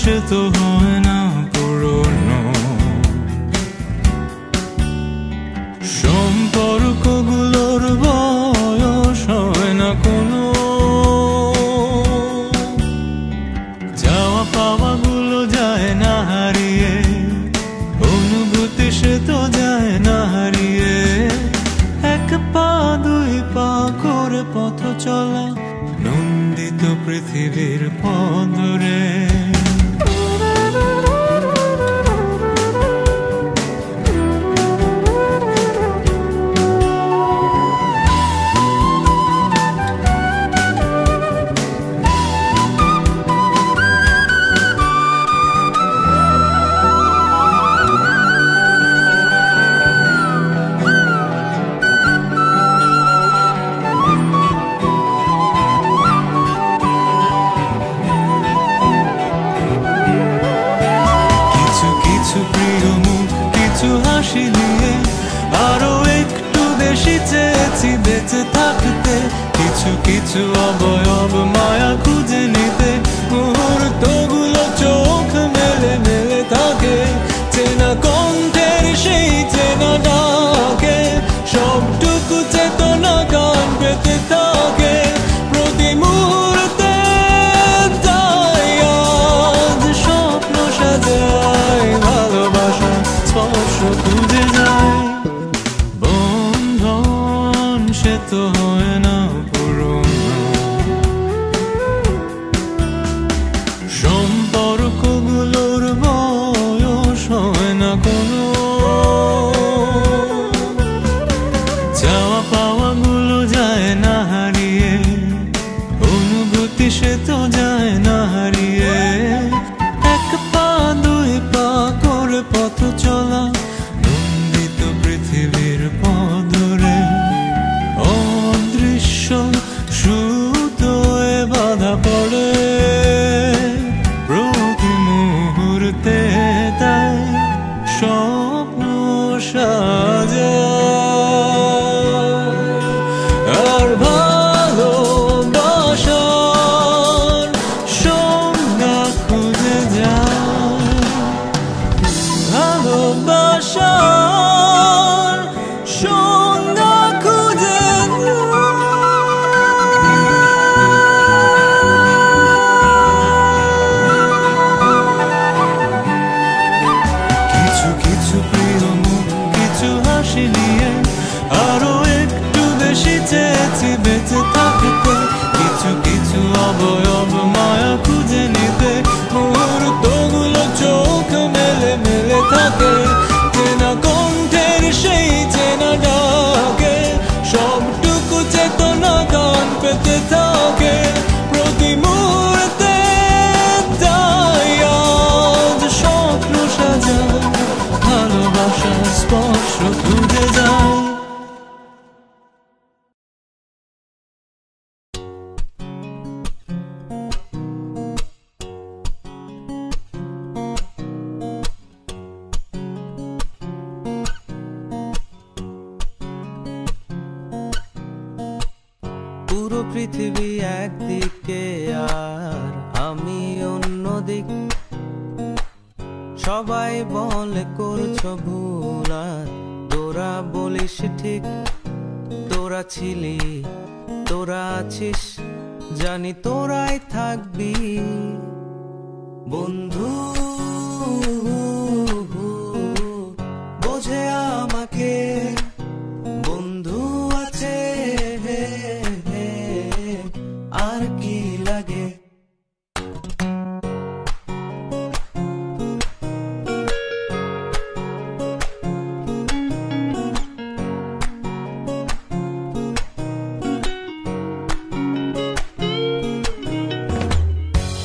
সে তো হয় না পুরনো। সম্পর্কগুলোর বয়স হয় না কোনো, যাওয়া পাওয়াগুলো যায় না হারিয়ে, অনুভূতি সে তো যায় না হারিয়ে। এক পা দুই পা করে পথ চলা, নন্দিত পৃথিবীর পথ ধরে। আরো একটু বেশি চেয়েছি বেঁচে থাকতে, কিছু কিছু অবয়ব মায়া খুঁজে নিতে। মুহূর্তগুলো চোখ মেলে মেলে থাকে, চেনা কণ্ঠের সেই চেনা ডাকে, সবটুকু চেতনা গান পেতে থাকে প্রতি মুহূর্তে। তাই আজ স্বপ্ন সাজায়, ভালোবাসা স্পর্শ খুঁজে যায়। বন্ধন সে তো হয় না পুরনো, সম্পর্কগুলোর বয়স হয় না কোনো, যাওয়া পাওয়াগুলো যায় না হারিয়ে, অনুভূতি সে তো যায় না হারিয়ে। এক পা দুই পা করে পথ চলা, নন্দিত পৃথিবীর পথ ধরে। অদৃশ্য সুতোয় বাধা পড়ে প্রতি মুহূর্তে, তাই স্বপ্ন সাজায় আর ভালোবাসার সংজ্ঞা খুঁজে যায়। ভালোবাসার সংজ্ঞা খুঁজে কিছু কিছু প্রিয় মুখ, কিছু হাসি নিয়ে আরো একটু বেশি চেয়েছি বেঁচে থাকতে, কিছু কিছু অবয়ব মায়া খুঁজে নিতে। মুহূর্তগুলো চোখ মেলে মেলে থাকে, চেনা কণ্ঠের সেই চেনা ডাকে, সবটুকু চেতনা গান পেতে থাকে প্রতি মুহূর্তে। তাই আজ স্বপ্ন সাজায়, ভালোবাসা স্পর্শ খুঁজে যায়। পুরো পৃথিবী একদিকে আর আমি অন্যদিক, সবাই বলে করছো ভুল আর তোরা বলিস ঠিক। তোরা ছিলি, তোরা আছিস, জানি তোরাই থাকবি বন্ধু। বোঝে আমাকে বন্ধু আছে, আর কি লাগে।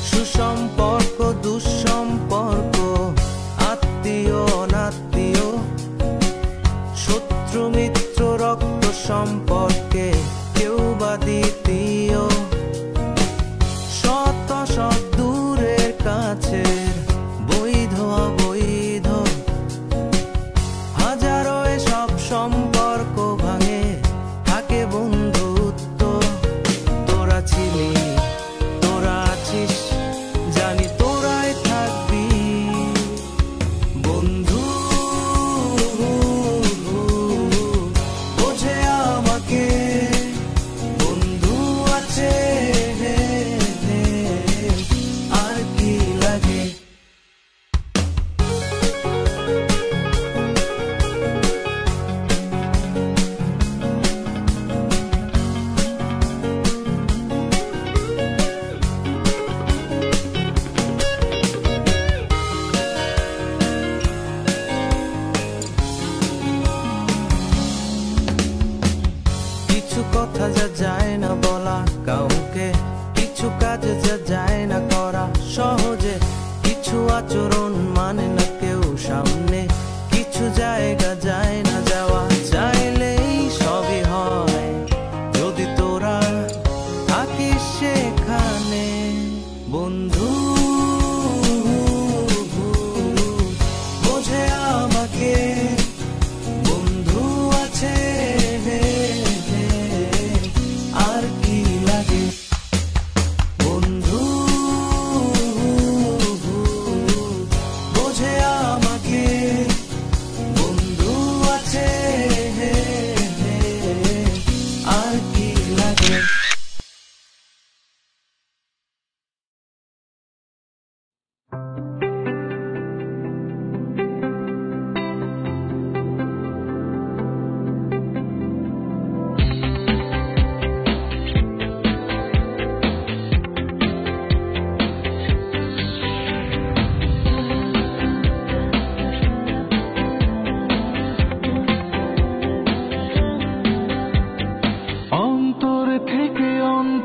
সুসম্পর্ক দুঃসম্পর্ক, আত্মীয় অনাত্মীয়, শত্রু মিত্র রক্ত সম্পর্কে কেউ বা দ্বিতীয়।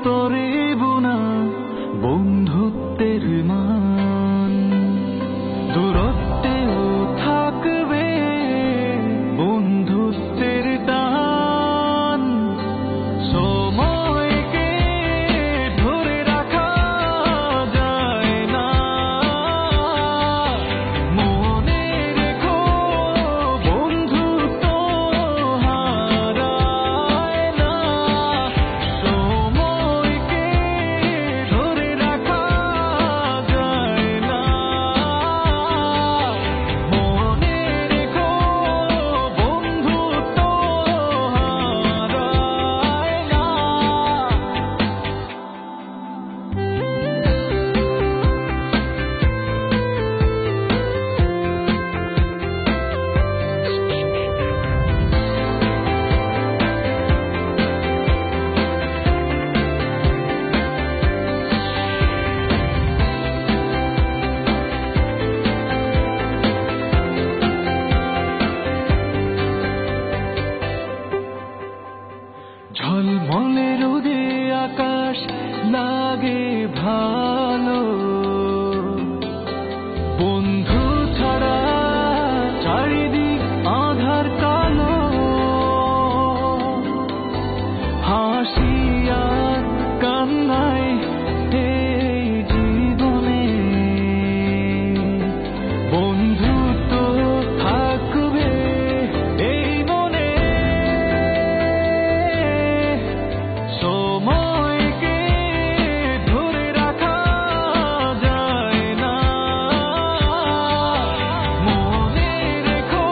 ভিতরে বোনা বন্ধুত্বের মান, দূরত্বেও থাকবে বন্ধুত্বের টান। সময়কে ধরে রাখা যায় না, মনে রেখো বন্ধুত্ব হারায় না। সময়কে ধরে রাখা যায় না, মনে রেখো বন্ধুত্ব হারায় না। ঝলমলে রোদে আকাশ লাগে ভালো, বন্ধু ছাড়া চারিদিক আধার কালো। হাসি আর কান্নায় এই জীবনে বন্ধুত্ব থাকবে এই মনে। সময়কে ধরে রাখা যায় না, মনে রেখো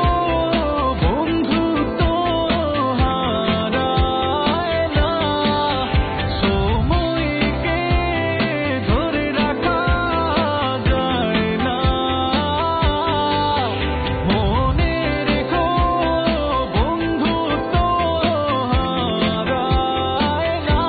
বন্ধুত্ব হারায় না। সময়কে ধরে রাখা যায় না, মনে রেখো বন্ধুত্ব হারায় না।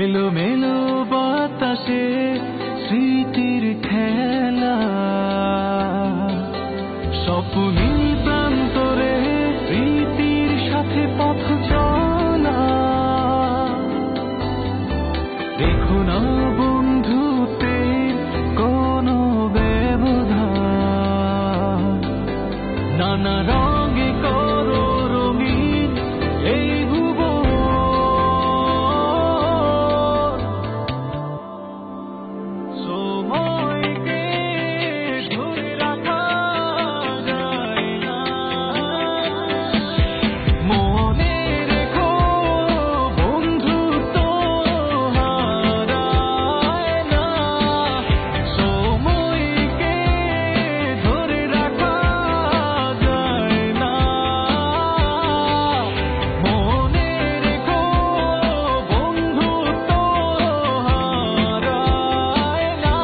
এলোমেলো বাতাসে স্মৃতির খেলা, স্বপ্নীল প্রান্তরে স্মৃতির সাথে পথ চলা। দেখো না বন্ধুতে কোনো ব্যবধান, নানা রঙে করো রঙিন এই ভুবন। সময়কে ধরে রাখা যায় না, মনে রেখো বন্ধুত্ব হারায় না। সময়কে ধরে রাখা যায় না, মনে রেখো বন্ধুত্ব হারায় না।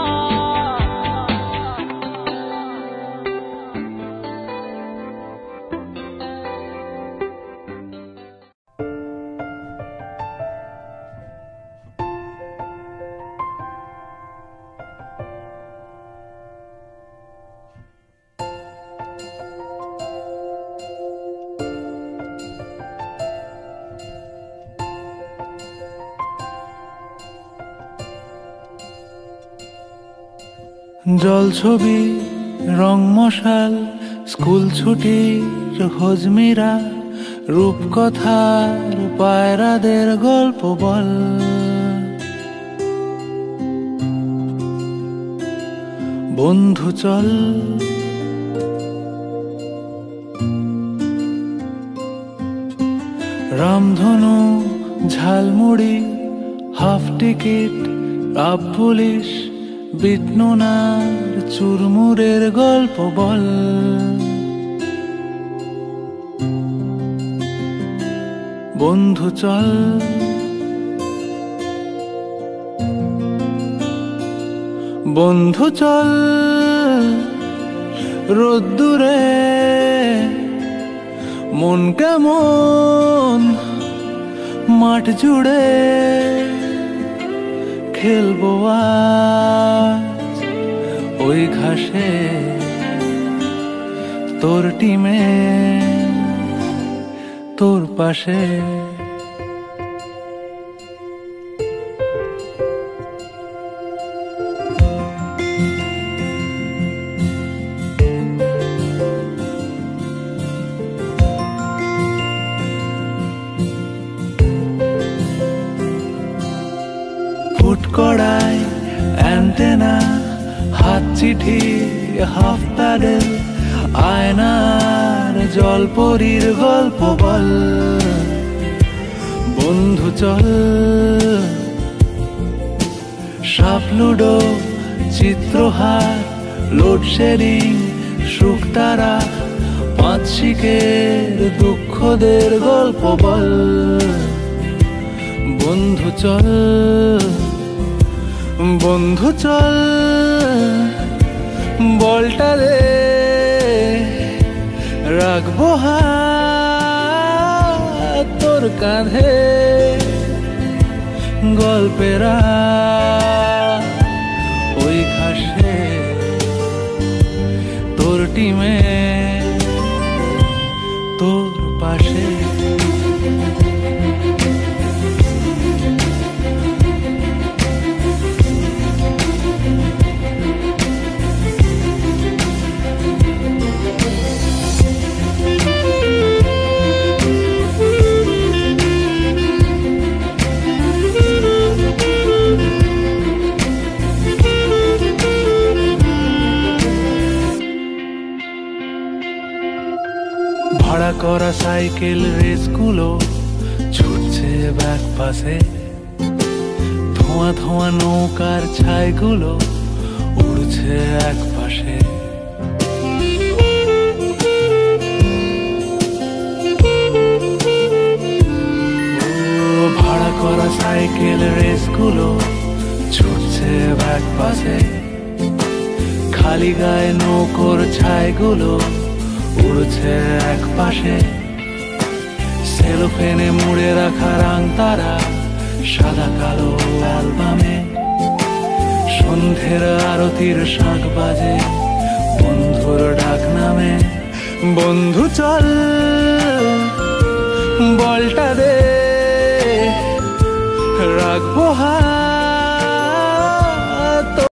জলছবি, রং মশাল, স্কুল ছুটির হজমিরা, রূপকথার পায়রাদের গল্প বল। বন্ধু চল রামধনু, ঝালমুড়ি, হাফ টিকিট, আপ পুলিশ, বিটনুনার চুরমুরের গল্প বল। বন্ধু চল বন্ধু চল রোদ্দুরে মন কেমন মাঠ জুড়ে খেলবো আজ ওই ঘাসে তোর টিমে তোর পাশে ফুট কড়াই অ্যান্টেনা হাত চিঠি হাফ প্যাডেল আয়নার জলপরীর গল্প বল বন্ধু চল সাপ লুডো চিত্রহার লোডশেডিং শুকতারা পাঁচ শিকের দুঃখদের গল্প বল বন্ধু চল বন্ধু চল বলটা দে রাখবো হাত তোর কাঁধে গল্পেরা ওই ঘাসে তোর টিমে তোর পাশে ভাড়া করা সাইকেল রেসগুলো ছুটছে ব্যাক পাশে ধোঁয়া ধোঁয়া নৌকার ছাইগুলো উড়ছে এক পাশে ভাড়া করা সাইকেল রেসগুলো ছুটছে ব্যাক পাশে খালি গায়ে নৌকোর ছাইগুলো উড়ছে এক পাশে সেলোফেনে মুড়ে রাখা রাং তারা সাদা কালো অ্যালবামে সন্ধ্যের আরতির শাঁখ বাজে বন্ধুর ডাক নামে বন্ধু চল বলটা দে রাখবো হাত